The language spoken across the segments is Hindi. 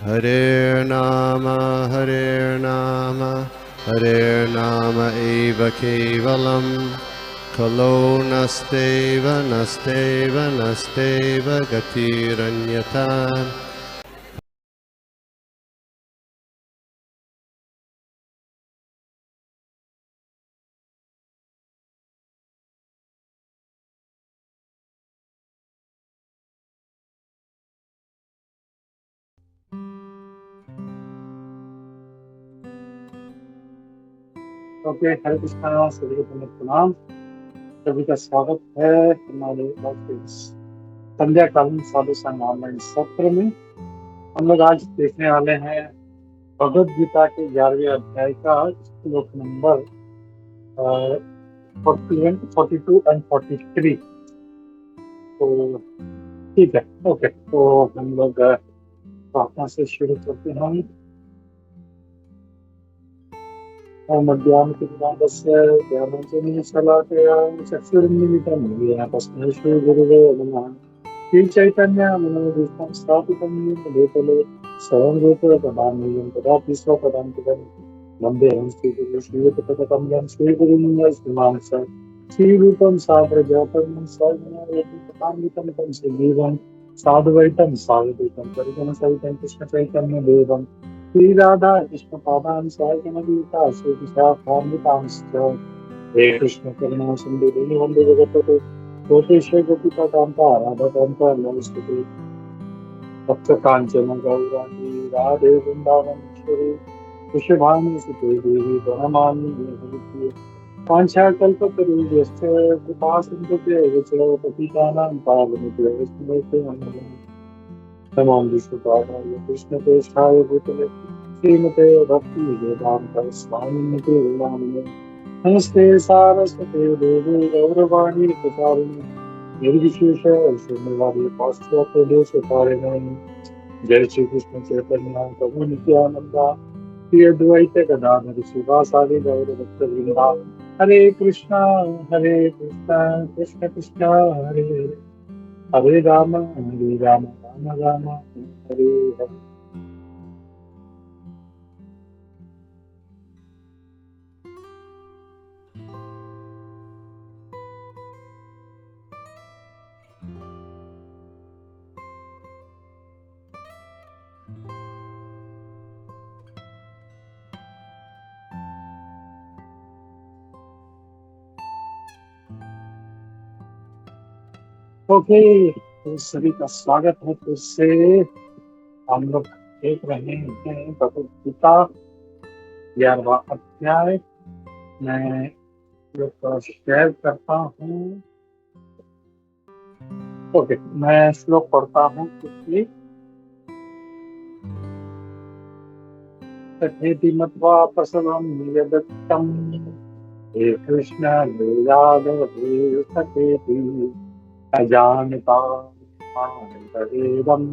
Hare Nama Hare Nama Eva Kevalam Kalo Nasteva Nasteva Nasteva Gatiranyata. Okay, Hare Krishna, सभी को पुनः प्रणाम। सभी का स्वागत है हमारे संध्या कालीन साधु संग ऑनलाइन सत्र में। हम लोग आज देखने वाले हैं भगवद गीता के 11वें अध्याय का श्लोक नंबर 41, 42 एंड 43। तो ठीक है, ओके, तो हम लोग प्रार्थना से शुरू करते हैं। मध्याह्न ज्ञानांजलि शलाकया चक्षुरुन्मीलितं येन तस्मै श्रीगुरवे नमः। श्री चैतन्य मनोभीष्टं स्थापितं येन भूतले स्वयं रूपेण ददामि तदापि स्वपदान्तिकं वन्देऽहं श्रीगुरुं श्रीयुतपदकमलं श्रीगुरुं वैष्णवां च श्रीरूपं साग्रजातं स्वयं तं श्रीजीवं साधुवैतं साधुवैतं परिगणसहितं कृष्णचैतन्यदेवं श्री राधा कृष्ण पादान सायकनदीता श्रीकृष्णामितांश्च हे कृष्ण करुणा सिंधु दीनबंधु जगत्पते गोपेश्वर गोपिका कांता राधा कांता नमस्ते भक्त कांचन गौरांगी राधे वृंदावनेश्वरी पुष्यभानु सुते देवी वनमामि देवी वाञ्छाकल्पतरुभ्यश्च कृपा सिन्धुभ्यश्च पतितानां पावनेभ्यो वैष्णवेभ्यो नमः। नमो विष्णुपादाय कृष्णकेशाय भूतले श्रीमते भक्ति वेदांत स्वामिनिते नामिने नमस्ते सारस्वते देवे गौरवाणी प्रचारिणे निर्विशेष शून्यवादी पाश्चात्य देश कारिणे जय श्री कृष्ण चैतन्य प्रभु नित्यानंदा श्री अद्वैत गदाधर शिवासादि गौर भक्तवृंदा हरे कृष्णा कृष्ण कृष्ण हरे हरे राम राम राम हरे हरे। ओके, तो सभी का स्वागत है। फिर से हम लोग देख रहे हैं भगवद गीता 11वां अध्याय। मैं लोग शेयर करता हूँ। ओके, मैं श्लोक पढ़ता हूँ क्योंकि तथेति मत्वा प्रसवं नियदत्तं हे कृष्ण लीलावधि सखेति अजानता मामेदं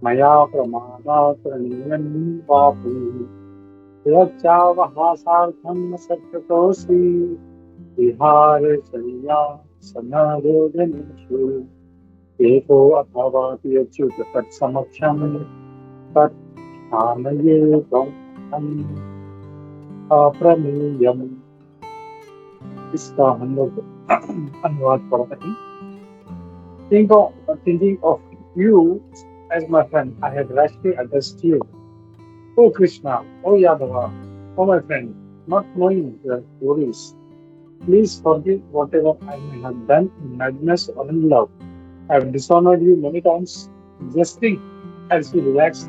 मया प्रमादात् प्रणीयन् वापि यच्चावहासार्थं सत्यतोऽसि विहारशय्या सनरोदनेषु एको अथवापि अच्युत तत्समक्षं तत्स्थानये त्वम् अप्रमेयम्। इसका हम लोग अनुवाद पढ़ते हैं। Thinking of you as my friend, I had rashly addressed you. O Krishna, O Yadava, O my friend, not knowing your glories. Please forgive whatever I may have done in madness or in love. I have dishonored you many times, jesting as we relax,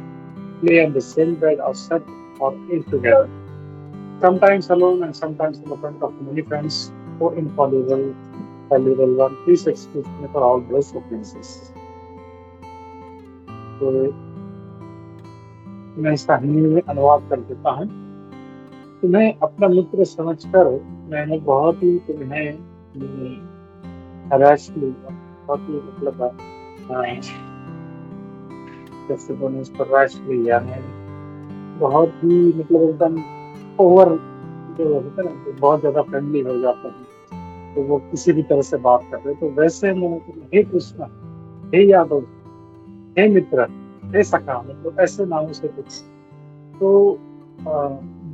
play on the same bed or sit or eat together. Sometimes alone and sometimes in the front of many friends. O infallible, fallible one, please excuse me for all those offenses. तो मैं इसका हिंदी में अनुवाद कर देता हूँ। तुम्हें अपना मित्र समझकर मैंने बहुत ही तुम्हें हराश लिया, बहुत ही मतलब जैसे बोले उस पर रैश लिया मैंने, बहुत ही मतलब एकदम ओवर जो होता है ना, बहुत ज्यादा फ्रेंडली हो जाता है तो वो किसी भी तरह से बात कर रहे, तो वैसे मैंने तुम्हें हे कृष्ण, हे यादव, हे मित्र, हे सखा, मतलब ऐसे नामों से कुछ। तो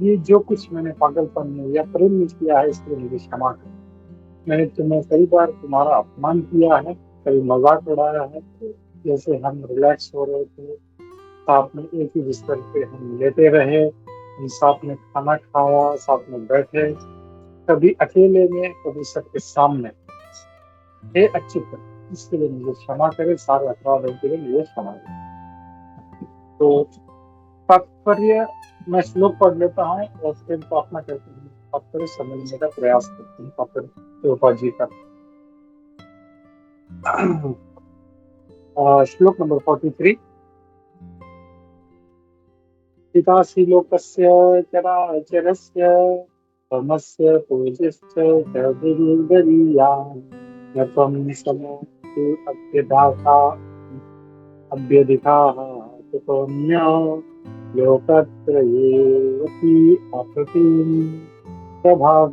ये जो कुछ मैंने पागलपन में या प्रेम में किया है, इसके लिए मुझे क्षमा कर। मैंने तुम्हें कई बार तुम्हारा अपमान किया है, कभी मजाक उड़ाया है। जैसे हम रिलैक्स हो रहे थे, साथ में एक ही बिस्तर पे हम लेटे रहे, हम साथ में खाना खाया, साथ में बैठे, कभी अकेले में, कभी सबके सामने। हे अच्युत, इसके लिए मुझे क्षमा करे, सारे अपराधों के लिए मुझे क्षमा करे। तो तात्पर्य मैं श्लोक पढ़ लेता हूँ और फिर प्रार्थना करते हैं, तात्पर्य समझने का प्रयास करते हैं तात्पर्य रूपा जी का। श्लोक नंबर 43। पितासि लोकस्य चराचरस्य धर्मस्य पूज्यश्च जगदीश्वरीयान् न त्वं समोऽसि अभ्यदाता अभ्यधिकाः तुतोऽन्य लोकत्रयेऽपि अप्रतिम प्रभाव।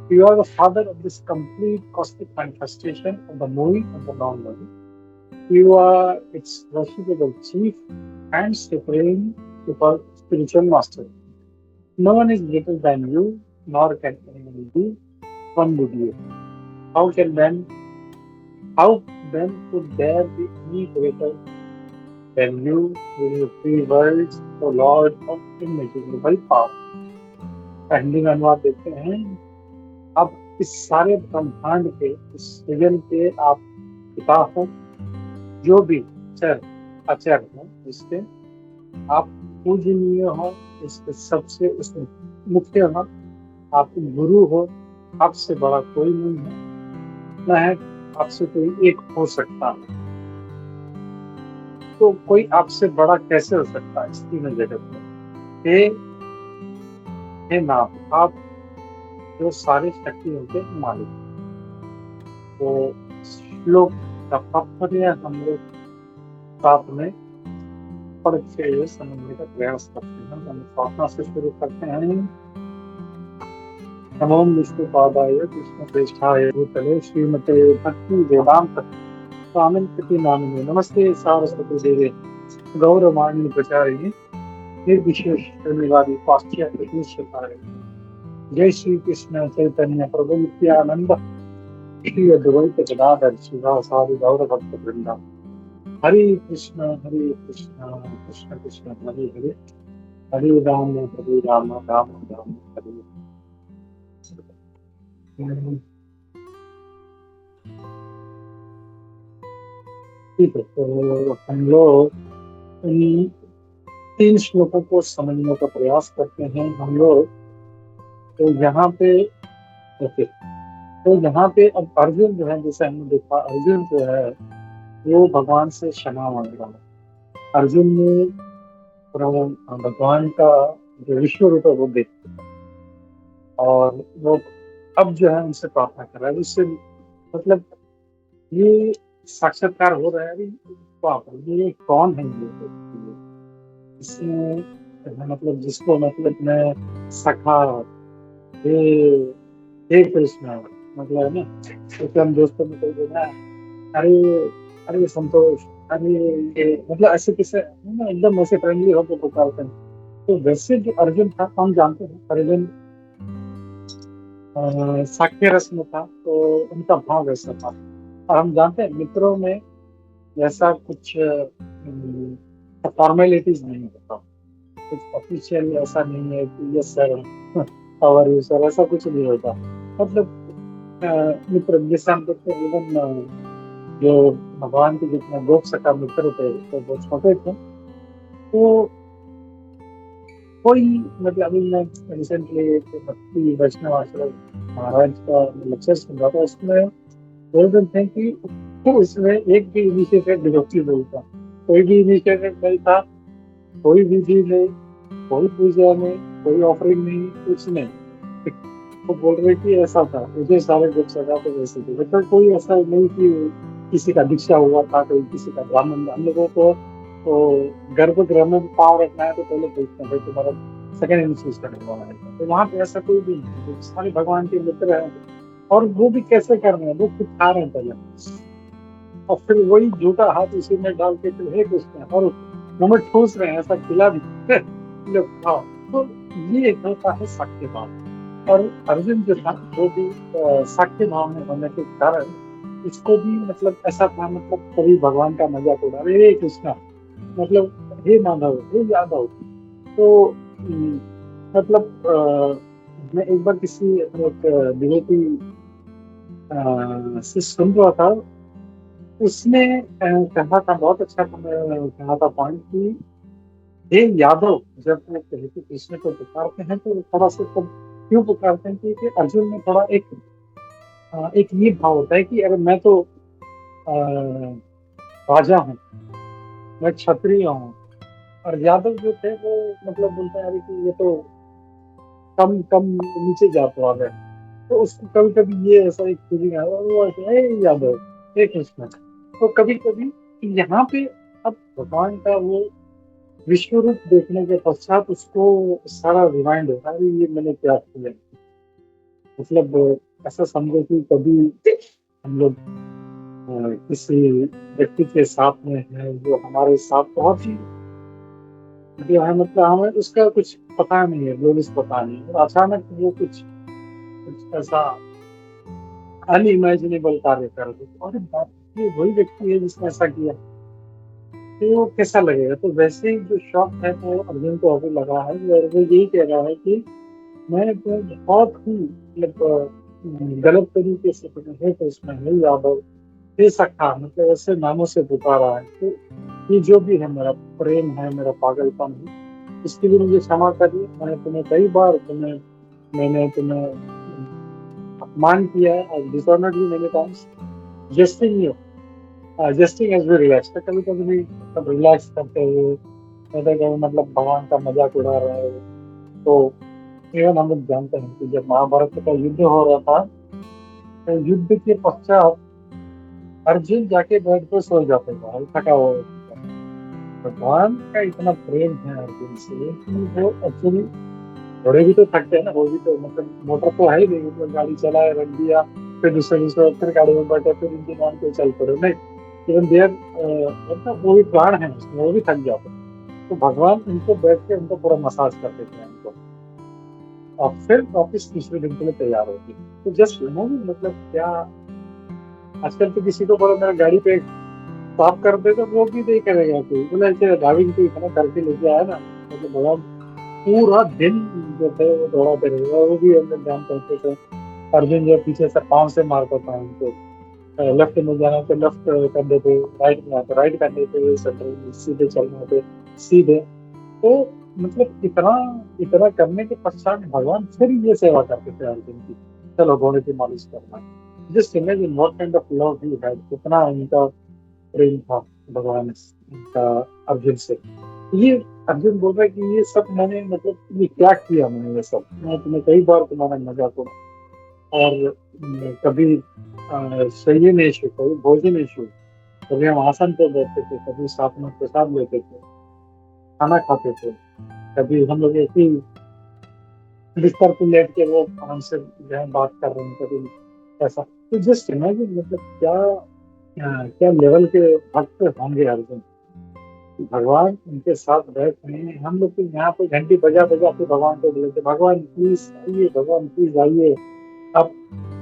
You are the father of this complete cosmic manifestation of the moving and the non-moving. You are its worshipable chief and supreme super spiritual master. No one is greater than you, nor can anyone be one with you. How then could there be any greater than you in your three worlds, O Lord of immeasurable power? Hindi में अनुवाद देखते हैं। अब इस सारे ब्रह्मांड के, इस सृजन के आप पिता हो, जो भी चर अचर हो इसके आप पूजनीय हो, इसके सबसे उसमें मुख्य हो, आप गुरु हो, आपसे बड़ा कोई नहीं है, न है आपसे कोई एक हो सकता है। तो कोई आपसे बड़ा कैसे हो सकता है इस तीनों जगत में? हे नाथ, आप जो सारी शक्तियों के मालिक। तो श्लोक का तात्पर्य हम लोग साथ में पढ़ के समझने का प्रयास करते हैं। हम प्रार्थना से शुरू करते हैं। नमो विष्णुपादाय कृष्णप्रेष्ठाय भूतले श्रीमते भक्ति वेदांत स्वामिनिति नामिने नमस्ते सारस्वती देवे गौरवाणी प्रचारिणे निर्विशेष शून्यवादी पाश्चात्य देशकारिणे। जय श्री कृष्ण चैतन्य प्रभु नित्यानंद श्री अद्वैत गदाधर शिवासादि गौर भक्त वृंदा। हरे कृष्ण कृष्ण कृष्ण हरे हरे, हरे राम राम राम हरे। ठीक है, तो हम लोग इन 3 श्लोकों को समझने का प्रयास करते हैं हम लोग। तो यहाँ पे ओके, तो यहाँ पे अब अर्जुन जो है, जैसे हमने देखा, अर्जुन जो है वो भगवान से क्षमा मांग रहा है। अर्जुन ने भगवान का जो विश्व रूप है वो देख, और वो अब जो है उनसे प्रार्थना कर रहा है। उससे मतलब ये साक्षात्कार हो रहा है, अरे बाप रे, ये कौन है ये? इसमें मतलब जिसको मतलब मैं सखा, हे कृष्ण मतलब है ना, तो हम दोस्तों में कोई बोला अरे संतोष, अरे ये मतलब ऐसे किसे एकदम ऐसे फ्रेंडली होकर पुकारते हैं। तो वैसे जो अर्जुन था, हम जानते हैं अर्जुन साक्य रस में था, तो उनका भाव वैसा था। और हम जानते हैं मित्रों में ऐसा कुछ फॉर्मेलिटीज नहीं होता, कुछ ऑफिशियल ऐसा नहीं है कि यस सर और यू सर, ऐसा कुछ नहीं होता। मतलब मित्र जैसे हम देखते हैं, इवन जो भगवान के जितने गोप सखा मित्र थे तो वो छोटे थे, तो कोई मतलब अभी मैं रिसेंटली भक्ति वैष्णव आश्रम महाराज का लेक्चर सुन रहा था, उसमें बोल रहे थे कि उसमें एक भी इनिशिएटेड डिवोटी नहीं था, कोई भी इनिशिएटेड नहीं था, कोई विधि नहीं, कोई पूजा नहीं, कोई ऑफरिंग नहीं, कुछ नहीं। तो बोल रहे कि ऐसा था, मुझे सारे गोप सखा तो वैसे थे, मतलब कोई ऐसा नहीं कि किसी का दीक्षा हुआ था, कोई किसी का ब्राह्मण। हम लोगों को तो गर्भगृह में पाँव रखना है तो पहले पूछते हैं भाई तुम्हारा सेकंड इनिशिएशन करने वाला है। तो वहाँ पे ऐसा कोई भी नहीं, सारे भगवान के मित्र हैं। और वो भी कैसे कर रहे हैं, वो खुद खा रहे हैं पहले, और फिर वही झूठा हाथ उसी में डाल के फिर हे कृष्ण और मुंह में ठूस रहे हैं, ऐसा खिला भी लो खाओ। तो ये एक होता है साक्ष्य भाव। और अर्जुन जो था वो भी साक्ष्य भाव में होने के कारण इसको भी मतलब ऐसा था, मतलब कभी भगवान का मजाक उड़ा रहे, हे कृष्णा, मतलब हे माधव, हे यादव। तो मतलब मैं एक बार किसी एक डिवोटी से सुन रहा था, उसने कहा था, बहुत अच्छा कहा था पॉइंट कि हे यादव, जब वो कहते कृष्ण को पुकारते हैं तो थोड़ा सा तब क्यों पुकारते हैं कि अर्जुन में थोड़ा एक ये भाव होता है कि अरे मैं तो अ, राजा हूँ, मैं क्षत्रिय हूँ। और यादव जो थे वो मतलब बोलते हैं अरे कि ये तो कम कम नीचे जात वाले हैं। तो उसको कभी कभी ये ऐसा एक फीलिंग आया और वो ऐसे, हे यादव, हे कृष्ण। तो कभी कभी यहाँ पे अब भगवान का वो विश्व रूप देखने के पश्चात उसको सारा रिमाइंड होता है, अरे ये मैंने क्या किया। मतलब ऐसा समझो कि कभी हम लोग किसी व्यक्ति के साथ में है जो हमारे साथ बहुत ही जो है, मतलब हमें उसका कुछ पता नहीं है, लोग पता नहीं है, और अचानक वो कुछ ऐसा अनइमेजिनेबल कार्य कर दे, और बात ये वही व्यक्ति है जिसने ऐसा किया, तो वो कैसा लगेगा। तो वैसे ही जो शौक है वो अर्जुन को अभी लगा है, और वो यही कह रहा है कि मैं तो बहुत ही मतलब गलत तरीके से है, तो उसमें है यादव, हे सखा, मतलब ऐसे नामों से पुकारा है। तो ये जो भी है मेरा प्रेम है, मेरा पागलपन है, इसके लिए मुझे क्षमा करिए। मैंने तुम्हें कई बार मैंने तुम्हें अपमान किया है, और dishonoured you many times, jesting you, jesting as we relax. तो कभी कभी भी मतलब रिलैक्स करते हुए, कभी मतलब भगवान का मजाक उड़ा रहे हो। तो एवं हम लोग जानते हैं कि जब महाभारत का युद्ध हो रहा था, तो युद्ध के पश्चात अर्जुन जाके बेड पे सो जाते थे, थका हुआ होता था। भगवान का इतना प्रेम है अर्जुन से कि वो एक्चुअली, घोड़े भी तो थकते हैं ना, वो भी तो मतलब मोटर तो है ही नहीं, मतलब गाड़ी चलाए रख दिया, फिर दूसरे फिर गाड़ी में बैठे, फिर इंजन ऑन के चल पड़े, नहीं। इवन देयर मतलब वो भी प्राण है उसमें, वो भी थक जाते हैं। तो भगवान उनको बैठ के उनको पूरा मसाज करते थे उनको, और फिर वापिस तीसरे दिन के लिए तैयार होती। तो जस्ट मतलब क्या, आजकल तो किसी को बोला मेरा गाड़ी पे साफ कर दे तो वो भी नहीं करेगा, कोई बोला ऐसे ड्राइविंग तो इतना करके लेके आया ना, मतलब भगवान पूरा दिन जो थे वो दौड़ाते रहे, और वो भी हम लोग ध्यान करते थे। अर्जुन जो पीछे से पाँव से मारता था उनको, लेफ्ट में जाना तो लेफ्ट कर देते, राइट में आते राइट कर देते, सेंटर सीधे चलना थे सीधे। तो मतलब इतना इतना करने के पश्चात भगवान फिर ये सेवा करते थे अर्जुन की, चलो घोड़े की मालिश करना। Just imagine what kind of love he had, कितना उनका प्रेम था भगवान का अर्जुन से। ये अर्जुन बोल रहा है कि ये सब मैंने, मतलब ये क्या किया मैंने, ये सब मैं तुम्हें कई बार तुम्हारा मजाक उड़ा, और कभी शयनेषु, कभी भोजनेषु, कभी हम आसन पे बैठते थे, कभी साथ में प्रसाद लेते थे, खाना खाते थे, कभी हम लोग एक ही बिस्तर पे लेट के वो हमसे जो है बात कर रहे हैं, कभी ऐसा। तो जस्ट इमेजिन मतलब क्या लेवल के भक्त होंगे अर्जुन, भगवान उनके साथ बैठ रहे हैं। हम लोग तो यहाँ पे घंटी बजा बजा के भगवान को बोलते, भगवान प्लीज आइए, भगवान प्लीज आइए, आप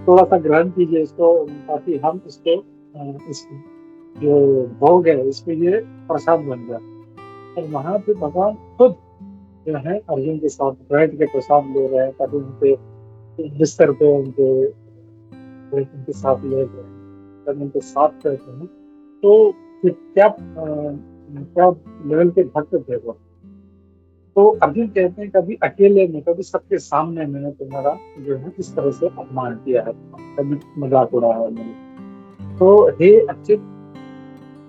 थोड़ा सा ग्रहण कीजिए इसको, ताकि हम इसको इस जो भोग है इस पे ये प्रसाद बन जाए। और वहां पे भगवान खुद जो है अर्जुन के साथ बैठ के प्रसाद ले रहे हैं, ताकि उनके बिस्तर पे उनके साथ ले रहे हैं, तब उनके साथ रहते हैं। तो फिर क्या लेवल के भक्त थे वो। तो अर्जुन कहते हैं कभी अकेले में, कभी सबके सामने मैंने तुम्हारा जो है इस तरह से अपमान किया है, कभी मजाक उड़ाया है मैंने। तो हे अच्युत,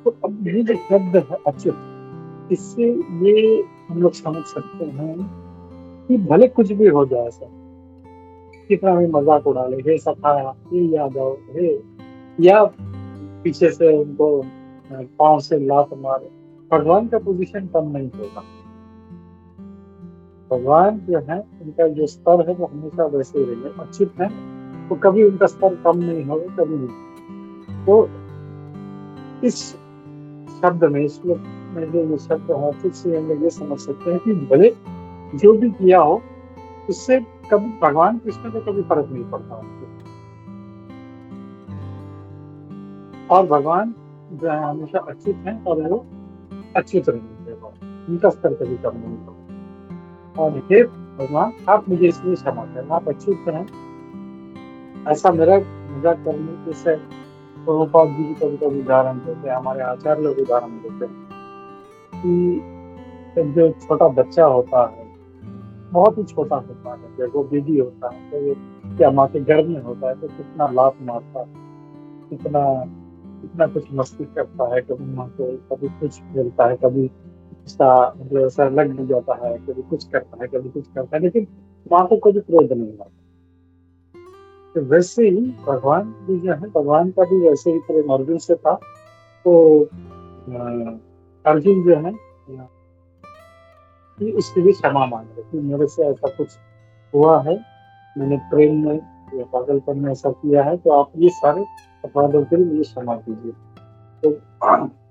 तो अब ये जो शब्द है अच्युत, इससे ये हम लोग समझ सकते हैं कि भले कुछ भी हो जाए सर, कितना भी मजाक उड़ा ले, हे सखा, हे यादव, हे, या पीछे से उनको पांव से लात मारे, भगवान का पोजीशन कम नहीं होगा। भगवान जो है उनका जो स्तर है वो हमेशा वैसे ही रहेगा, अच्युत है, तो कभी उनका स्तर कम नहीं होगा, कभी नहीं। तो इस शब्द में, इस श्लोक में जो ये शब्द है, फिर से हम लोग ये समझ सकते हैं कि भले जो भी किया हो उससे कभी भगवान कृष्ण को कभी फर्क नहीं पड़ता उनको। और भगवान जो है हमेशा अच्युत हैं और वो अच्युत रहेंगे, उनका स्तर कभी कम नहीं होगा। और हे भगवान, आप मुझे इसलिए क्षमा करें, आप अच्युत हैं। ऐसा मेरा मजाक करने से प्रभुपाद जी भी कभी कभी उदाहरण देते हैं, हमारे आचार्य लोग उदाहरण देते हैं कि जो छोटा बच्चा होता है, बहुत ही छोटा होता है, जब वो बेबी होता है तो वो क्या माँ के गर्भ में होता है तो कितना लात मारता है, कितना कितना कुछ मस्ती करता है, कभी माँ को कभी कुछ खेलता है, कभी उसका मतलब ऐसा लग भी जाता है, कभी कुछ करता है, कभी कुछ करता है, लेकिन माँ को कभी क्रोध नहीं आता। तो वैसे ही भगवान भी जो है, भगवान का भी वैसे ही प्रेम अर्जुन से था। तो अर्जुन जो है कि उसके लिए क्षमा मांग रहे कि मेरे से ऐसा कुछ हुआ है, मैंने प्रेम में या पागलपन में ऐसा किया है, तो आप ये सारे अपराधों के लिए मुझे क्षमा कीजिए। तो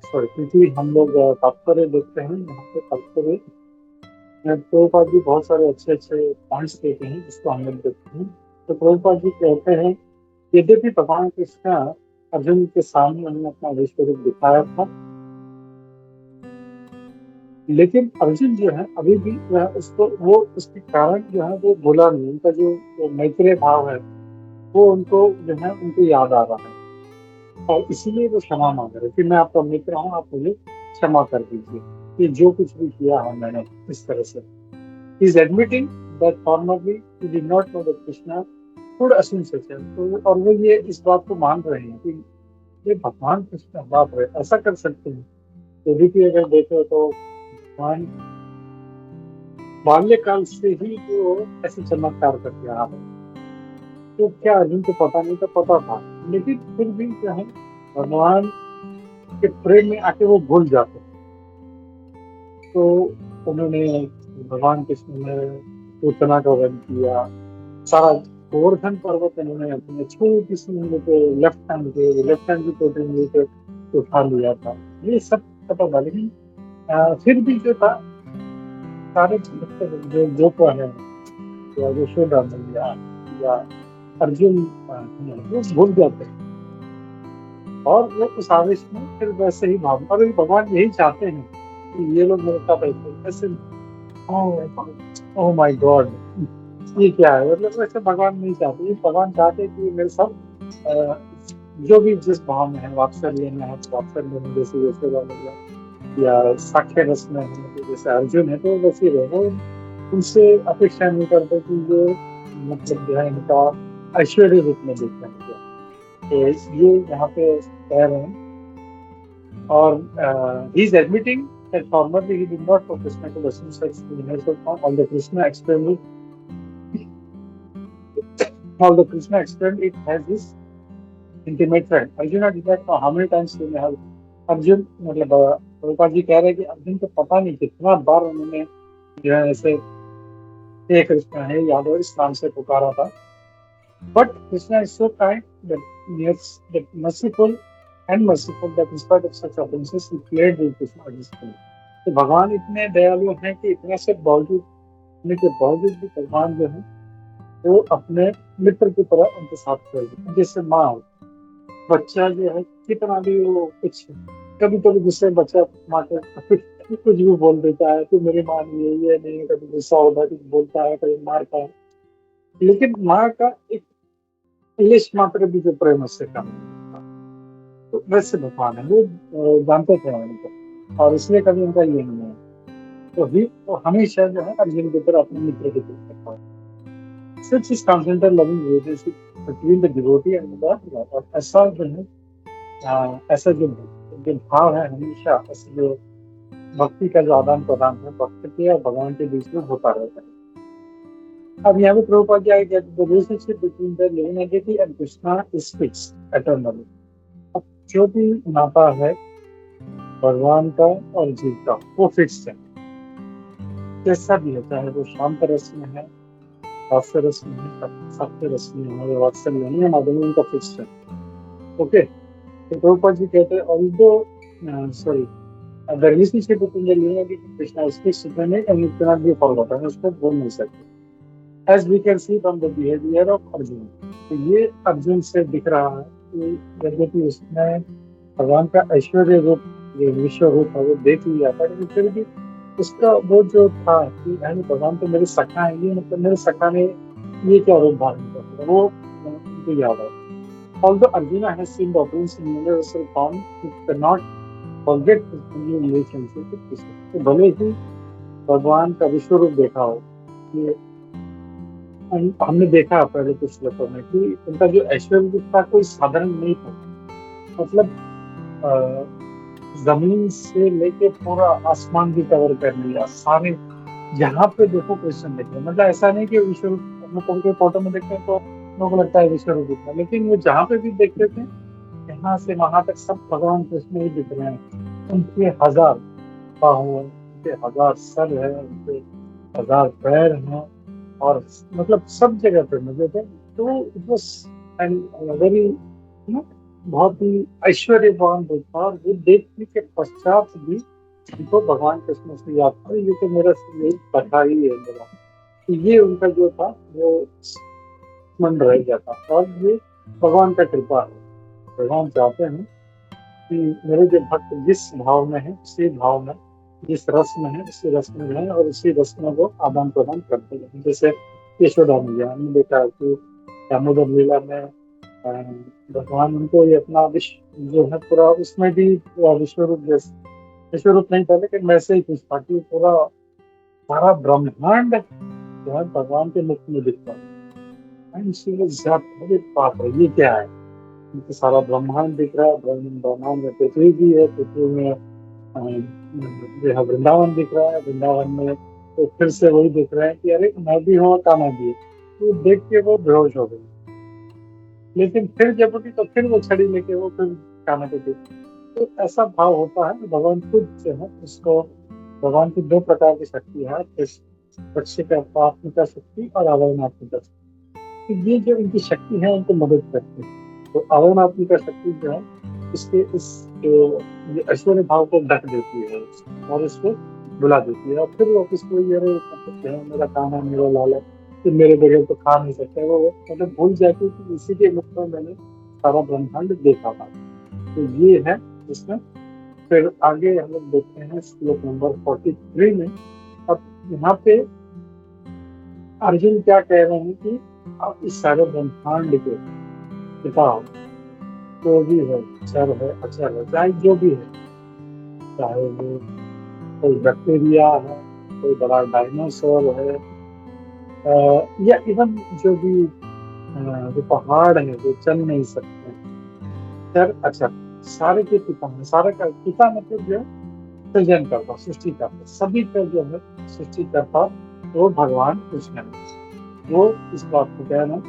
सॉरी, क्योंकि हम लोग तात्पर्य देखते हैं यहाँ पे, तात्पर्य प्रभुपाद जी बहुत सारे अच्छे अच्छे पॉइंट्स देते हैं जिसको हम लोग देखते हैं। तो प्रभुपाद जी कहते हैं, यद्यपि भगवान कृष्ण अर्जुन के सामने उन्होंने अपना विश्व रूप दिखाया था, लेकिन अर्जुन जो है अभी भी उसको वो उसके कारण जो है वो भूला नहीं। उनका जो मैत्रेय भाव है वो उनको जो है उनको याद आ रहा है, और इसीलिए वो क्षमा मांग रहे कि मैं आपका मित्र हूँ, आप मुझे क्षमा कर दीजिए कि जो कुछ भी किया है मैंने इस तरह से। He is admitting that formerly he did not know that Krishna could assume such a, तो और वो ये इस बात को मान रहे हैं कि ये भगवान कृष्ण बाप रे ऐसा कर सकते हैं। यदि भी अगर देखो तो भगवान बाल्यकाल से ही जो ऐसे चमत्कार करके आ रहे हैं, तो क्या अर्जुन को पता नहीं था? पता था, लेकिन फिर भी जो है भगवान के प्रेम में आके वो भूल जाते। तो उन्होंने भगवान कृष्ण ने पूतना का वध किया, सारा गोवर्धन पर्वत उन्होंने अपने छोटी सी उंगली पे लेफ्ट हैंड की छोटी उंगली पे उठा लिया था। ये सब पता था, लेकिन फिर भी जो था सारे जो जो है या यशोदा मैया या अर्जुन वो भूल जाते हैं, और वो उस आवेश में फिर वैसे ही भाव। और भगवान यही चाहते हैं कि ये लोग मेरे साथ ऐसे ओह माय गॉड, ये क्या है, मतलब वैसे भगवान नहीं चाहते। भगवान चाहते कि मेरे साथ जो भी जिस भाव में है, वात्सल्य में है तो वात्सल्य में, जैसे यशोदा मैया या साक्ष्य रस में है तो जैसे अर्जुन है, तो वैसे ही रहे। उनसे अपेक्षा नहीं करते कि ये मतलब जो है इनका ऐश्वर्य रूप में देखते हैं। तो ये यहाँ पे कह रहे हैं, और he is admitting that formerly he did not know Krishna could assume such universal form, although Krishna explained it has this intimate friend. Arjuna did not know how many times he may have. Arjun मतलब प्रभुपाद जी कह रहे हैं कि अर्जुन को पता नहीं कितना बार उन्होंने जो है ऐसे हे कृष्ण हे यादव इस नाम से पुकारा था। But Krishna is so kind that merciful that in spite of such offenses he played with Krishna gracefully. तो भगवान इतने दयालु हैं कि इतना सब बावजूद होने के बावजूद भी भगवान जो है वो अपने मित्र की तरह उनके साथ खेल रहे हैं। जैसे माँ हो, बच्चा जो है कितना भी वो कुछ कभी कभी गुस्से में बच्चा माँ के कुछ भी बोल देता है, तो मेरी माँ नहीं ये नहीं, कभी गुस्सा होता है, कुछ बोलता है, कभी मारता है, लेकिन माँ का एक लेश मात्र भी जो प्रेम उससे कम। तो वैसे भगवान है, वो जानते थे उनको, और इसलिए कभी उनका ये नहीं है। तो ही तो हमेशा जो है अर्जुन की तरह अपने मित्र की तरह करता है। Such is constant loving relationship between the devotee and the Lord. और ऐसा जो है ऐसा जो भाव है हमेशा, ऐसे जो भक्ति का जो आदान प्रदान है भक्त के और भगवान के बीच में होता रहता है। अब यहाँ पे प्रभुपाद क्या है कि the relationship between the living entity and Krishna is fixed eternally. अब जो भी नाता है भगवान का और जीव का वो फिक्स है, जैसा भी है, चाहे वो शांत रस में है, हास्य रस में है, सत्य रस में है, वात्सल्य में है, उनका फिक्स है। ओके, तो प्रभुपाद जी कहते हैं although sorry, the relationship between the living entity and Krishna is fixed, supreme, and it cannot be forgotten. उसको भूल नहीं सकते. As we can see from the behavior of Arjun. तो ये अर्जुन से दिख रहा है कि यद्यपि उसने भगवान का ऐश्वर्य रूप, जो विश्व रूप है, वो देख लिया था, लेकिन फिर भी उसका वो जो था कि भगवान तो मेरे सखा है, ये मतलब मेरे सखा ने ये क्या रूप धारण कर लिया, वो उनको याद है. Although Arjuna has seen the opulence in universal form, he cannot forget his new relationship with Krishna. तो भले ही भगवान का विश्व रूप देखा हो, ये हमने देखा पहले कुछ श्लोकों में कि उनका जो ऐश्वर्य था कोई साधारण नहीं था. मतलब जमीन से लेके पूरा आसमान भी कवर कर लिया, सारे जहाँ पे देखो कृष्ण दिख रहे. मतलब ऐसा नहीं कि विश्व रूप हम लोग के फोटो में देखते हैं तो लोगों को लगता है विश्व रूप दिख रहा है, लेकिन वो जहाँ पे भी देखते थे यहाँ से वहां तक सब भगवान कृष्ण ही दिख रहे हैं. उनके 1000 बाहु, उनके 1000 सर है, उनके 1000 पैर हैं, और मतलब सब जगह पे मिले थे. तो इट वाज वेरी बहुत ही ऐश्वर्यवान रूप था. और वो देखने के पश्चात भी उनको भगवान कृष्ण से याद था, ये तो मेरा यही कथा ही है मेरा. तो ये उनका जो था वो मन रह गया था. और ये भगवान का कृपा है. भगवान चाहते हैं कि मेरे जो भक्त जिस भाव में है उसी भाव में, जिस रस में है उसी रस में है, और उसी रस में वो आदान प्रदान करते हैं. जैसे यशोदा मैया, हमने देखा कि दामोदर लीला में भगवान उनको ये अपना विश्व जो है पूरा, उसमें भी विश्व रूप विश्व रूप नहीं था, लेकिन वैसे ही कुछ था कि पूरा सारा ब्रह्मांड जो है भगवान के मुख में दिखता है. बाप है, ये क्या है, तो सारा ब्रह्मांड दिख रहा है. ब्रह्मांड में पृथ्वी भी है, पृथ्वी में जो है वृंदावन दिख रहा है, वृंदावन में तो फिर से वही दिख रहा है कि अरे मैं भी हूँ, कान्हा भी है. तो देख के वो बेहोश हो गई. लेकिन फिर जब उठी तो फिर वो छड़ी लेके वो फिर कान्हा को दी. तो ऐसा भाव होता है. भगवान खुद जो है उसको, भगवान की 2 प्रकार की शक्ति है, प्रक्षेपात्मिका शक्ति और आवरणात्मिका शक्ति. तो ये जो इनकी शक्ति है उनको मदद करती है. तो आवरणात्मिका शक्ति जो है इसके इस ऐश्वर्य भाव को ढक देती है और इसको बुला देती है. और फिर वो किसको ये मेरा कान्हा, मेरा लाल है, तो मेरे बगैर तो खा नहीं सकते. वो मतलब भूल जाती है कि इसी के मुख में मैंने सारा ब्रह्मांड देखा था. तो ये है इसमें. फिर आगे हम लोग देखते हैं श्लोक नंबर 43 में. अब यहाँ पे अर्जुन क्या कह रहे हैं कि आप इस सारे ब्रह्मांड के पिता हो, जो भी है, चर है, अचर है, चाहे जो भी है, चाहे वो कोई बैक्टीरिया है, कोई बड़ा डायनासोर है, या इवन जो भी जो पहाड़ है जो चल नहीं सकते, चर अचर, सारे के पिता है. सारे का पिता मतलब जो सृजन करता, सृष्टि करता, सभी का जो है सृष्टि करता वो भगवान कृष्ण है. वो इस बात को कहना,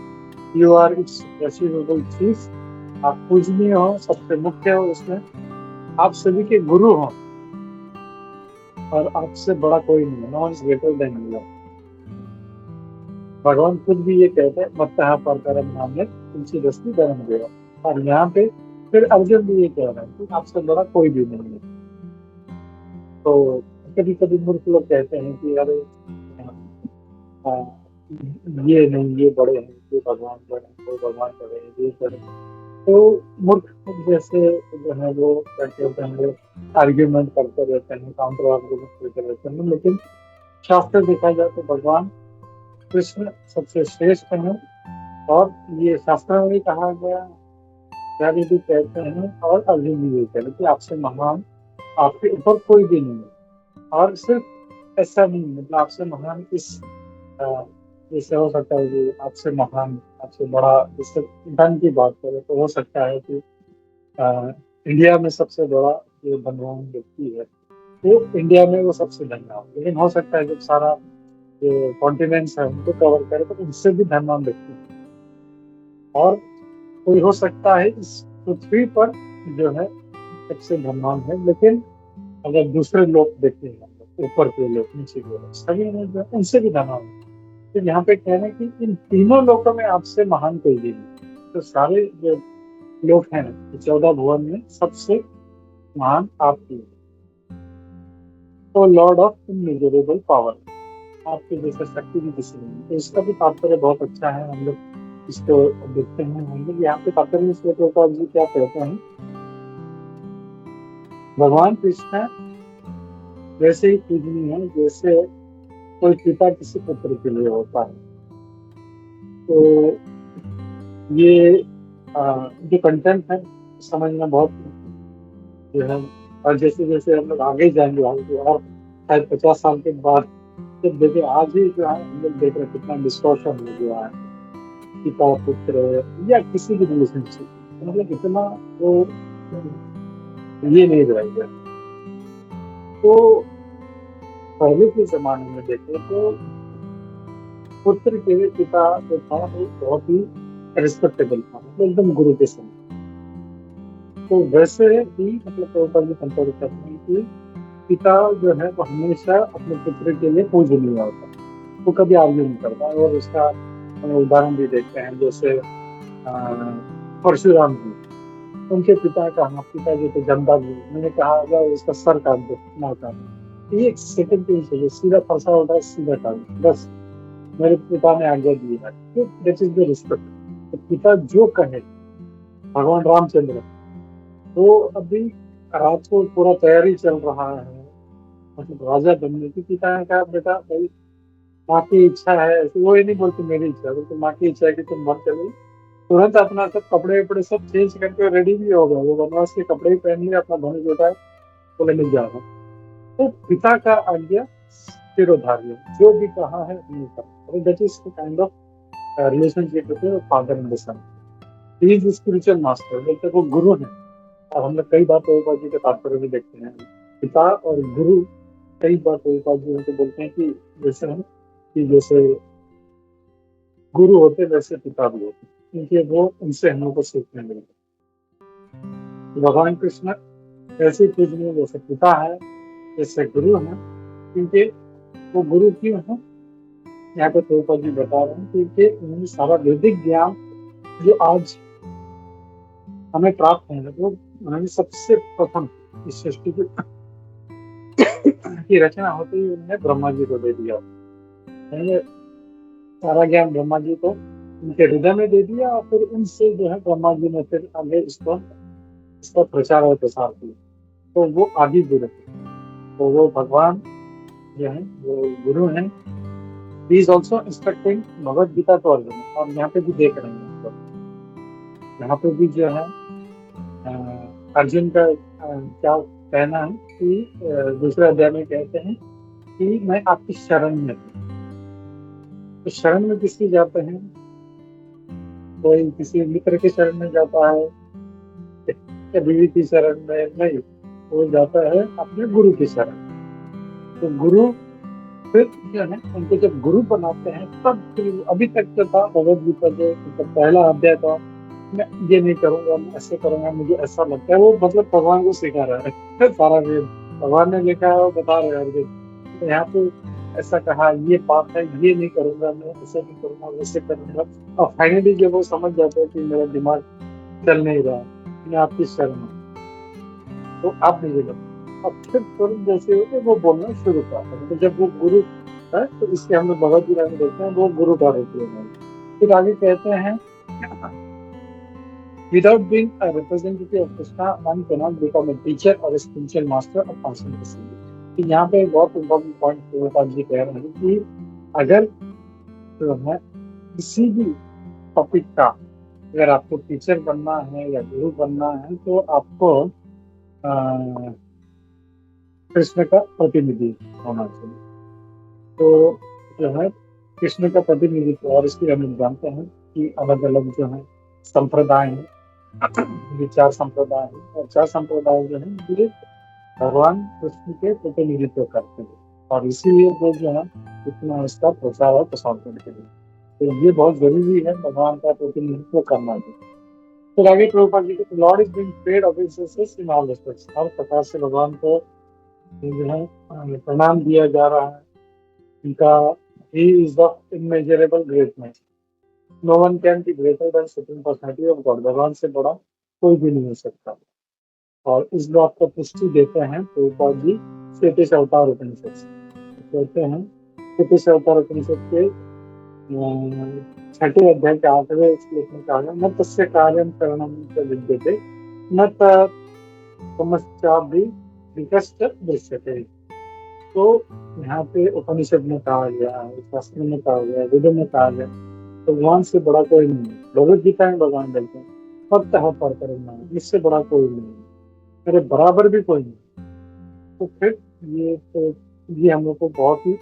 यू आर इट्स प्रेसिडेबल चीफ, आप पूजनीय हो, सबसे मुख्य हो उसमें, आप सभी के गुरु हो, और आपसे बड़ा कोई नहीं है. No one is greater than you. भगवान खुद भी ये कहते हैं, मत्तः परतरम नान्यत् किंचित् दस्ति धर्म देव. और यहाँ पे फिर अर्जुन भी ये कह रहे हैं कि आपसे बड़ा कोई भी नहीं है. तो कभी कभी मूर्ख लोग कहते हैं कि अरे ये नहीं, ये बड़े हैं, ये भगवान बड़े हैं, वो भगवान बड़े हैं, ये बड़े. तो मूर्ख जैसे जो है वो क्या कहते हैं, आर्ग्यूमेंट करते रहते हैं, काउंटर आर्ग्यूमेंट करते रहते हैं. लेकिन शास्त्र देखा जाए तो भगवान कृष्ण सबसे श्रेष्ठ है. और ये शास्त्र में भी कहा गया, भी कहते हैं, और अर्जुन भी ये कहते हैं कि आपसे महान, आपके ऊपर कोई भी नहीं है. और सिर्फ ऐसा नहीं, मतलब आपसे महान इस जैसे हो सकता है कि आपसे महान, आपसे बड़ा, जैसे धन की बात करें तो हो सकता है कि इंडिया में सबसे बड़ा जो धनवान व्यक्ति है वो इंडिया में वो सबसे धनवान. लेकिन हो सकता है जब सारा जो कॉन्टिनेंट्स है उनको कवर करे तो उससे भी धनवान व्यक्ति है. और कोई हो सकता है इस पृथ्वी पर जो है सबसे धनवान है, लेकिन अगर दूसरे लोग देखें, ऊपर के लोग, नीचे के लोग, सभी में जो उनसे भी धनवान है. तो यहाँ पे कह रहे हैं कि इन तीनों लोगों में आपसे महान कोई भी नहीं. तो सारे जो लोग हैं 14 भुवन में सबसे महान आपकी, ओ लॉर्ड ऑफ इमेजरेबल पावर, आपके जैसा शक्ति भी किसी में नहीं। तो इसका भी तात्पर्य बहुत अच्छा है। हम लोग इसको देखते हैं, हम लोग यहाँ पे तात्पर्य में श्री प्रभुपाद जी क्या कहते हैं, भगवान कृष्ण वैसे ही पूजनीय है जैसे कोई पिता किसी पुत्र के लिए होता है। तो ये जो कंटेंट है समझना बहुत जो है, और जैसे जैसे हम लोग आगे जाएंगे आगे और शायद 50 साल के बाद जब देखें, आज ही जो है हम लोग देख रहे हैं कितना डिस्टॉर्शन हो गया है पिता पुत्र या किसी भी रिलेशनशिप, मतलब इतना वो ये नहीं रहेगा। तो पहले के जमाने में देखें तो पुत्र के पिता जो था वो बहुत ही रिस्पेक्टेबल था, मतलब एकदम गुरु के समान। तो वैसे ही मतलब प्रभुपाद जी कंपेयर करते हैं कि पिता जो है वो हमेशा अपने पुत्र के लिए पूजनीय होता है, वो कभी आर्ग्यू नहीं करता। और उसका हम उदाहरण भी देखते हैं, जैसे परशुराम जी, उनके पिता का हाँ पिता जो थे जमदा जी, मैंने कहा अगर उसका सर काट दो ना काट दो, ये एक सेकंड के चाहिए, सीधा फंसा होता है सीधा काट दो बस, मेरे पिता ने आज्ञा दी है। That is the respect. तो पिता जो कहे, भगवान रामचंद्र, तो अभी रात को पूरा तैयारी चल रहा है, मतलब राजा बनने की, पिता ने कहा बेटा भाई माँ की इच्छा है, ऐसे वो ये नहीं बोलते मेरी इच्छा है, बोलते माँ की इच्छा है कि तुम मर चले। तुरंत अपना सब कपड़े वपड़े सब चेंज करके रेडी भी हो गए, वो वनवास के कपड़े ही पहन लिए, अपना धनुष उठाए, बोले नहीं जा रहा। तो पिता का आज्ञा शिरोधार्य, जो भी कहा है नहीं कहा, that is kind of relationship with father and son. He is spiritual master, बोलते वो गुरु है। और हम लोग कई बार प्रभुपाद जी के तात्पर्य भी देखते हैं, पिता और गुरु, कई बार प्रभुपाद जी उनको बोलते हैं कि जैसे हम कि जैसे गुरु होते वैसे पिता भी होते, क्योंकि वो उनसे हम लोग को सीखने मिलता। भगवान कृष्ण ऐसे पूजनीय जैसे पिता है जैसे गुरु है, क्योंकि वो गुरु क्यों है, यहाँ पे प्रभुपाद जी बता रहे हैं, क्योंकि उन्होंने सारा वैदिक ज्ञान जो आज हमें प्राप्त है वो उन्होंने सबसे प्रथम इस सृष्टि की रचना होते ही उन्होंने ब्रह्मा जी को दे दिया। उन्होंने सारा ज्ञान ब्रह्मा जी को उनके हृदय में दे दिया, और फिर उनसे जो है ब्रह्मा जी ने फिर आगे इसका प्रचार और प्रसार किया। तो वो आदि गुरु, तो वो भगवान जो है वो गुरु हैं। He is also instructing Bhagavad Gita को अर्जुन, और यहाँ पे भी देख रहे हैं तो यहाँ पे भी जो है अर्जुन का क्या कहना है कि दूसरे अध्याय में कहते हैं कि मैं आपकी शरण में हूँ। तो शरण में किसकी जाते हैं, कोई किसी मित्र के शरण में जाता है या बीवी की शरण में नहीं, वो जाता है अपने गुरु की शरण। तो गुरु फिर जो है उनको जब गुरु बनाते हैं तब फिर अभी तक जो था भगवत गीता जो मतलब पहला अध्याय था, मैं ये नहीं करूंगा मैं ऐसे करूंगा मुझे ऐसा लगता है, वो मतलब भगवान को सिखा रहा है सारा वेद भगवान ने लिखा है वो बता रहे हैं अर्जुन। तो यहाँ पे ऐसा कहा ये पाप है, ये नहीं करूंगा मैं, ऐसे नहीं करूंगा वैसे करूंगा। और फाइनली जब वो समझ जाते हैं कि मेरा दिमाग चल नहीं रहा, मैं आपकी शरण हूँ, तो आप नहीं लो। अब फिर तुरंत जैसे होते वो बोलना शुरू करते हैं, तो जब वो गुरु है तो इसके हम लोग भगवत गीता में देखते हैं वो गुरु का रूप लेना है। फिर आगे कहते हैं without being a representative of Krishna, one cannot become a teacher or a spiritual master or consciousness. तो यहाँ पे एक बहुत इम्पोर्टेंट पॉइंट प्रभुपाद जी कह रहे हैं कि अगर जो है किसी भी टॉपिक का अगर आपको टीचर बनना है या गुरु बनना है तो आपको कृष्ण का प्रतिनिधि होना चाहिए। तो जो है कृष्ण का प्रतिनिधित्व, और इसकी हम लोग जानते हैं कि अलग अलग जो है संप्रदाय हैं, ये 4 संप्रदाय हैं, और 4 संप्रदाय जो है ये भगवान कृष्ण के प्रतिनिधित्व करते हैं, और इसीलिए वो जो है इतना इसका प्रचार और प्रसार करते हैं। तो ये बहुत जरूरी है भगवान का प्रतिनिधित्व करना भी। फिर आगे प्रभुपाद जी के Lord is being paid offices in all respects, हर प्रकार से भगवान को जो है प्रणाम दिया जा रहा है। उनका he is the immeasurable greatness, no one can be greater than supreme personality of God, भगवान से बड़ा कोई भी नहीं हो सकता। और इस बात को पुष्टि देते हैं प्रभुपाद जी श्वेतेश अवतार उपनिषद से। कहते हैं श्वेतेश अवतार उपनिषद के छठे अध्याय के 8वें श्लोक में कहा गया, न तस्य कार्यम करणम च विद्यते न तमश्चाभि विकश्च दृश्यते। तो यहाँ पे उपनिषद में कहा गया, शास्त्र में कहा गया, वेदों में कहा गया, भगवान से बड़ा कोई नहीं है। भगवत गीता में भगवान बोलते हैं फक्त पर करें, इससे बड़ा कोई नहीं है, मेरे बराबर भी कोई नहीं। तो फिर ये हम लोग को बहुत ही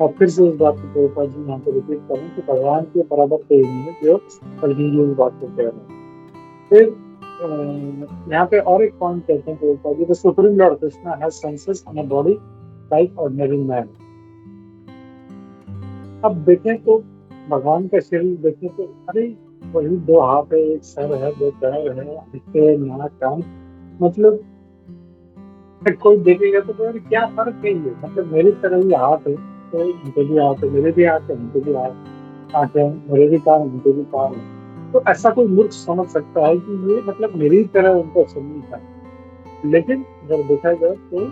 और फिर से इस बात को प्रभुपाद जी यहाँ पे रिपीट करें कि भगवान के बराबर कोई नहीं है, जो अर्जुन जी इस बात को कह रहे हैं। फिर यहाँ पे और एक पॉइंट कहते हैं Prabhupada ji, the Supreme Lord Krishna has senses and a body like ordinary man. अब देखें तो भगवान का शरीर देखें तो अरे वही 2 हाथ है, एक सर है, 2 पैर है, आंखें, नाक, कान, मतलब कोई देखेगा तो यार क्या फर्क है ये, मतलब मेरी तरह ही हाथ है तो उनके भी हाथ है, मेरे भी हाथ है, उनके भी हाथ आंखें हैं, मेरे भी कान, उनके भी कान है। तो ऐसा कोई मूर्ख समझ सकता है कि ये मतलब मेरी तरह उनका शरीर है। लेकिन अगर देखा जाए तो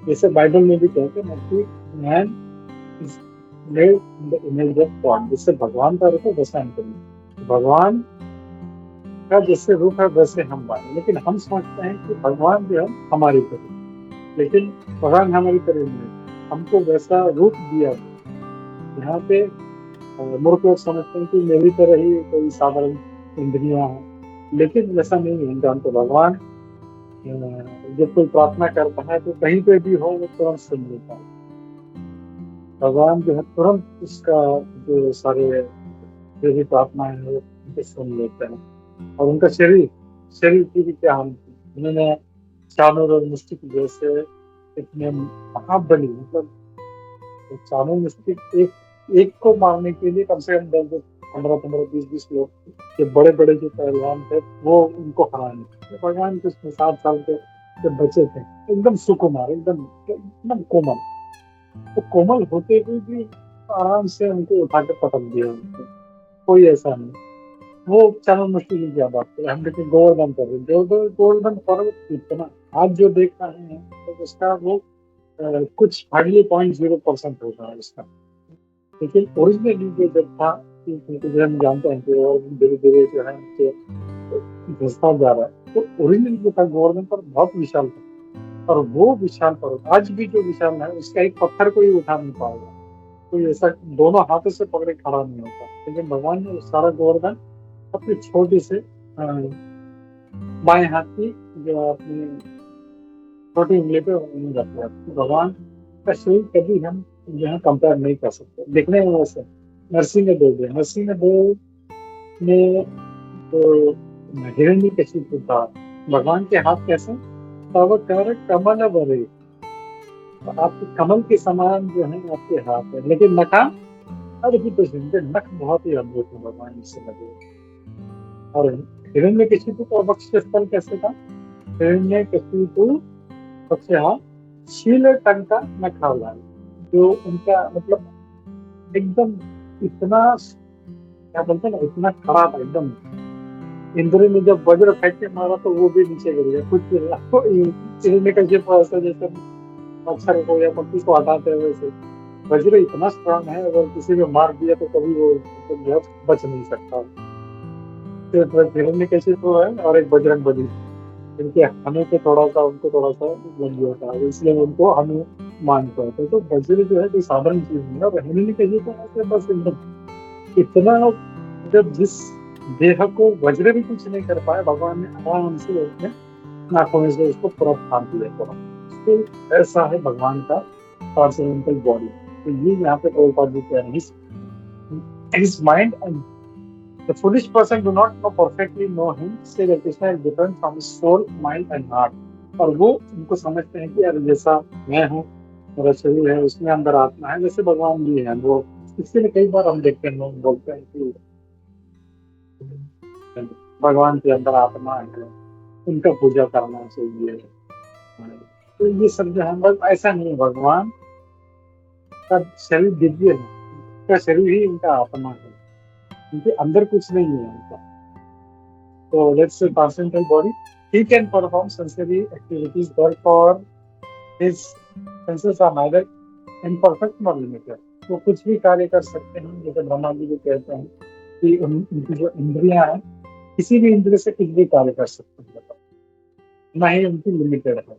जैसे बाइबल में भी कहते हैं कि man is made in the image of God, जिससे भगवान का रूप है वैसा हम करें, भगवान का जैसे रूप है वैसे हम बने। लेकिन हम समझते हैं कि भगवान जो है हमारी तरह, लेकिन भगवान हमारी तरह नहीं, हमको वैसा रूप दिया। यहाँ पे मूर्ख लोग समझते हैं कि मेरी तरह ही कोई साधारण इंद्रियां हैं, लेकिन वैसा नहीं है। जानते भगवान जब कोई प्रार्थना करता है तो कहीं पे भी हो वो तुरंत सुन लेता है। भगवान जो है तुरंत उसका जो सारे जो भी प्रार्थनाएं है वो सुन लेते हैं। और उनका शरीर की भी क्या हाल थी, उन्होंने चाणूर और मुष्टिक जैसे इतने महाबली, मतलब चाणूर मुष्टिक एक को मारने के लिए कम से कम 10 15 20 लोग, ये बड़े बड़े जो पहलवान थे वो उनको हराने। भगवान कृष्ण 7 साल के जब बच्चे थे एकदम सुकुमार, एकदम कोमल, तो कोमल होते हुए भी आराम से उनको उठा के पटक दिया उनको, कोई ऐसा नहीं। वो चलो मुश्किल की क्या बात है, हम देखिए गोवर्धन कर रहे, गोवर्धन पर्वत इतना आज जो देख रहे हैं तो उसका वो कुछ हार्डली 0.0% होता है उसका। लेकिन ओरिजिनली जो जब था, जो हम जानते हैं कि और धीरे धीरे जो है घुसता जा रहा है, तो ओरिजिनल जो था गोवर्धन पर बहुत विशाल था। और वो विशाल पर्वत आज भी जो विशाल है उसका एक पत्थर को ही उठा नहीं पाएगा, कोई ऐसा दोनों हाथों से पकड़े खड़ा नहीं होता। लेकिन भगवान ने सारा गोवर्धन अपनी छोटी से बाएं हाथ की जो अपनी छोटी उंगली पे उंगली रख दिया। भगवान का शरीर कभी हम जो है कंपेयर नहीं कर सकते दिखने में। वैसे नरसिंह ने तो हिरण्यकशिपु था, भगवान के हाथ कैसे, तव कर कमल बरे, आपके कमल के समान जो है आपके हाथ है, लेकिन नखा अद्भुत, नख बहुत ही अद्भुत है भगवान से लगे। और हिरण्यकशिपु का वक्षस्थल कैसे था, हिरण्यकशिपु सबसे शील टंका नखा वाला, जो उनका मतलब एकदम इतना क्या बोलते हैं ना, इतना खड़ा था एकदम। इंद्र ने जब वज्र फेंक के मारा तो वो भी नीचे गिर गया, कुछ हिरण्यकशिपु ऐसा जैसे मच्छर को या पक्षी को हटाते हैं वैसे। वज्र इतना स्ट्रांग है, अगर किसी को मार दिया तो कभी वो तो बच नहीं सकता। हिरण्यकशिपु है और एक बजरंगबली, इनके हमें पे थोड़ा सा लंबी होता है, इसलिए उनको हमें मानते होते। तो वज्र जो है कोई साधारण चीज नहीं है। और हिरण्यकशिपु ऐसे बस एकदम इतना, जब जिस देह को वज्र भी कुछ नहीं कर पाया, भगवान ने आराम से उसने नाखों में से उसको पूरा फाड़ दिया। तो ऐसा है भगवान का ट्रांसेंडेंटल बॉडी। तो ये यहाँ पे प्रभुपाद जी कह रहे हैं, his mind and the foolish person do not know perfectly know him, say that Krishna is different from his soul, mind and heart। और वो उनको समझते हैं कि यार जैसा मैं हूँ, मेरा शरीर है, उसमें अंदर आत्मा है, जैसे भगवान भी है वो। इसलिए कई बार हम देखते हैं, लोग बोलते हैं कि भगवान के अंदर आत्मा है, उनका पूजा करना चाहिए। तो ये सब जो है ऐसा नहीं है, भगवान का शरीर दिव्य है, उनका शरीर ही उनका आत्मा है, उनके अंदर कुछ नहीं है उनका। So let's say transcendental body, he can perform sensory activities, therefore his senses are neither imperfect nor limited. वो कुछ भी कार्य कर सकते हैं, जैसे ब्रह्मा जी भी कहते हैं कि उनकी जो इंद्रियां हैं, किसी भी इंद्रिय से कुछ भी कार्य कर सकते हैं, बताओ, ना ही उनकी लिमिटेड है।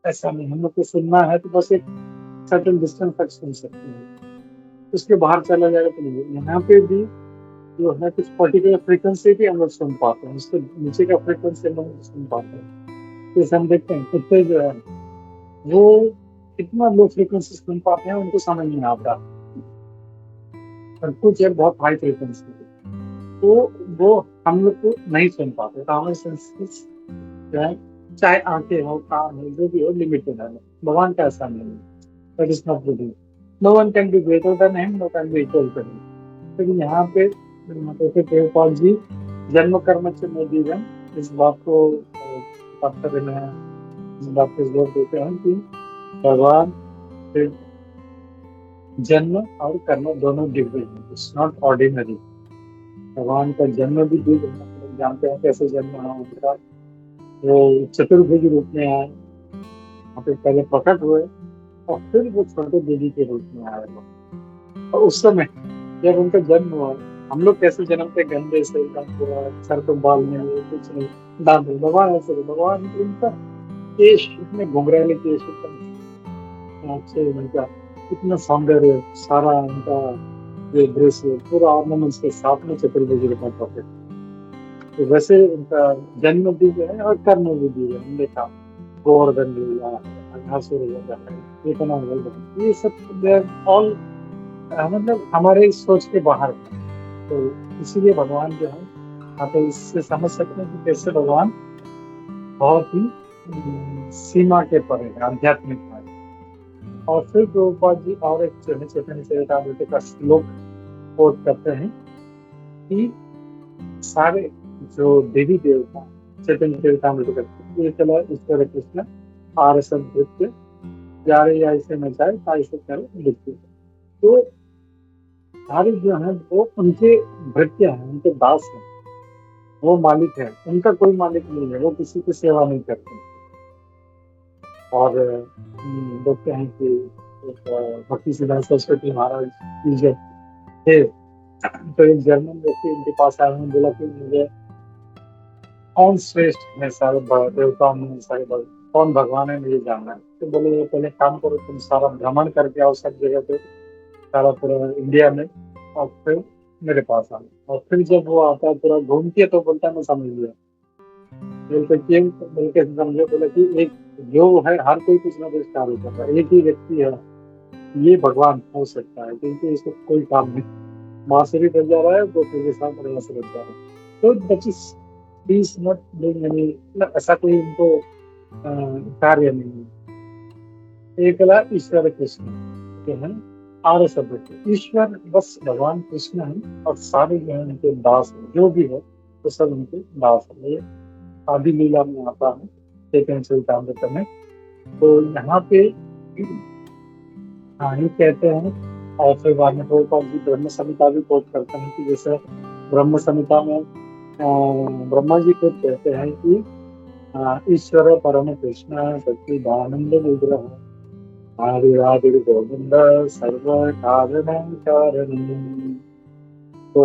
ऐसा नहीं, हम लोग को सुनना है तो बस एक सर्टेन डिस्टेंस तक सुन सकते हैं, उसके बाहर चला जाएगा तो नहीं। यहाँ पे भी जो है कुछ पर्टिकुलर फ्रीक्वेंसी भी हम लोग सुन पाते हैं, उसके नीचे का फ्रीक्वेंसी हम लोग सुन पाते हैं। जैसे हम देखते हैं कुत्ते जो है वो कितना लो फ्रीक्वेंसी सुन पाते हैं, उनको समझ नहीं आता, और कुछ है बहुत हाई फ्रीक्वेंसी, तो वो हम लोग को नहीं सुन पाते। तो हमारे सेंसेस जो है, चाहे आंखें हो, कान हो, जो भी हो, लिमिटेड है। भगवान का ऐसा नहीं है, that is not good. No one can be greater than him, no can be equal to him. तो यहाँ पे प्रभुपाद जी जन्म कर्म से मोदीगण इस बात को बात कर रहे हैं, इस बात पे जोर देते हैं कि भगवान के जन्म और कर्म दोनों दिव्य हैं, इट्स नॉट ऑर्डिनरी। भगवान का जन्म भी दिव्य है, हम लोग जानते हैं कैसे जन्म हुआ उनका। वो चतुर्भुज रूप में आए, वहाँ पे पहले प्रकट हुए और फिर वो छोटे देवी के रूप में आए। और उस समय जब उनका जन्म हुआ, हम लोग कैसे जन्मते, गंदे से एकदम पूरा सर पे बाल नहीं, कुछ नहीं, दांत नहीं। भगवान ऐसे नहीं, भगवान उनका केश इतने घुंघराले केश, एकदम अच्छे, उनका इतना सौंदर्य, सारा उनका ये दृश्य पूरा ऑर्नामेंट्स के साथ में चतुर्भुज रूप में प्रकट। तो वैसे उनका जन्म दिव्य है और कर्म भी दिव्य है। हमने देखा गोवर्धन लीला, अघासुर लीला, इतना ये सब ऑल मतलब हमारे सोच के बाहर है। तो इसीलिए भगवान जो है, आप इससे समझ सकते हैं कि कैसे भगवान बहुत ही सीमा के परे है, आध्यात्मिक है। और फिर प्रभुपाद जी और एक जो है चैतन्य चरितामृत का श्लोक कोट करते हैं कि सारे जो देवी देवता चैतन्य चरितामृत करते हैं, ये चला ईश्वर कृष्ण आर सब नृत्य, प्यारे या इसे नचाए ता इसे करे नृत्य। तो सारे जो है वो उनके भृत्य हैं, उनके दास हैं, वो मालिक है, उनका कोई मालिक नहीं है, वो किसी की सेवा नहीं करते। और देखते हैं कि भक्ति सिद्धांत सरस्वती महाराज जी जब थे, तो एक जर्मन व्यक्ति उनके पास आया, उन्होंने बोला कि मुझे कौन श्रेष्ठ है सारे देवताओं में, सारे कौन भगवान है, मुझे जानना है। तो बोले पहले काम करो, तुम सारा भ्रमण करके आओ सब जगह पे, सारा पूरा इंडिया में, और फिर मेरे पास आ। और फिर जब वो आता है पूरा घूम के, तो बोलता है मैं समझ लिया। बोलते क्यों, बोलते समझे, बोला कि एक जो है हर कोई कुछ ना कुछ कार्य कर रहा है, एक ही व्यक्ति है, ये भगवान हो सकता है, क्योंकि इसको कोई काम नहीं, बांसुरी बज जा रहा है तो फिर के साथ प्रयास बज जा रहा है। तो दैट नॉट डूइंग एनी, ऐसा कोई उनको कार्य नहीं है। एक कला ईश्वर कृष्ण जो है आर्य शब्द के ईश्वर बस भगवान कृष्ण है, और सारे जो है उनके दास है, जो भी है तो सब उनके दास है। ये आदि लीला में आता है चैतन्य चरितामृत में। तो यहाँ पे ये कहते हैं, और फिर बाद में प्रभुपाद जी ब्रह्म संहिता भी कोट करते हैं कि जैसे ब्रह्म संहिता में ब्रह्मा जी को कहते हैं कि ईश्वर परम कृष्ण सच्चिदानंद विग्रह आदिरादिर गोविंद सर्व कारण कारणम। तो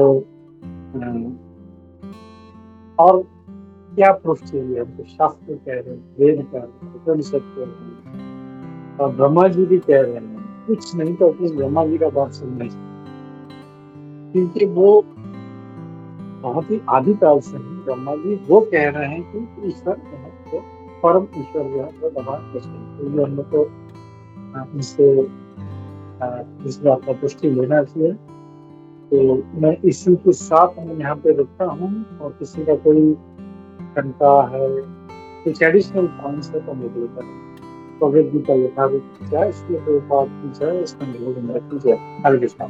और क्या प्रूफ चाहिए हमको, शास्त्र कह रहे हैं, वेद कह रहे हैं, उपनिषद कह रहे हैं, और ब्रह्मा जी भी कह रहे हैं, कुछ नहीं तो अपने ब्रह्मा जी का बात सुनना चाहिए, क्योंकि वो बहुत ही आदिकाल से हैं ब्रह्मा जी, वो कह रहे हैं कि ईश्वर जो है वो परम ईश्वर जो है वो भगवान कृष्ण। तो हम लोग को इससे इस बात का पुष्टि लेना चाहिए। तो मैं इसी के साथ मैं यहाँ पे रुकता हूँ, और किसी का कोई शंका है, कुछ एडिशनल पॉइंट्स है तो मुझे बताएं। भगवद गीता यथावत जाए, इसलिए बात की जाए, इसमें कीजिए। हरे कृष्ण।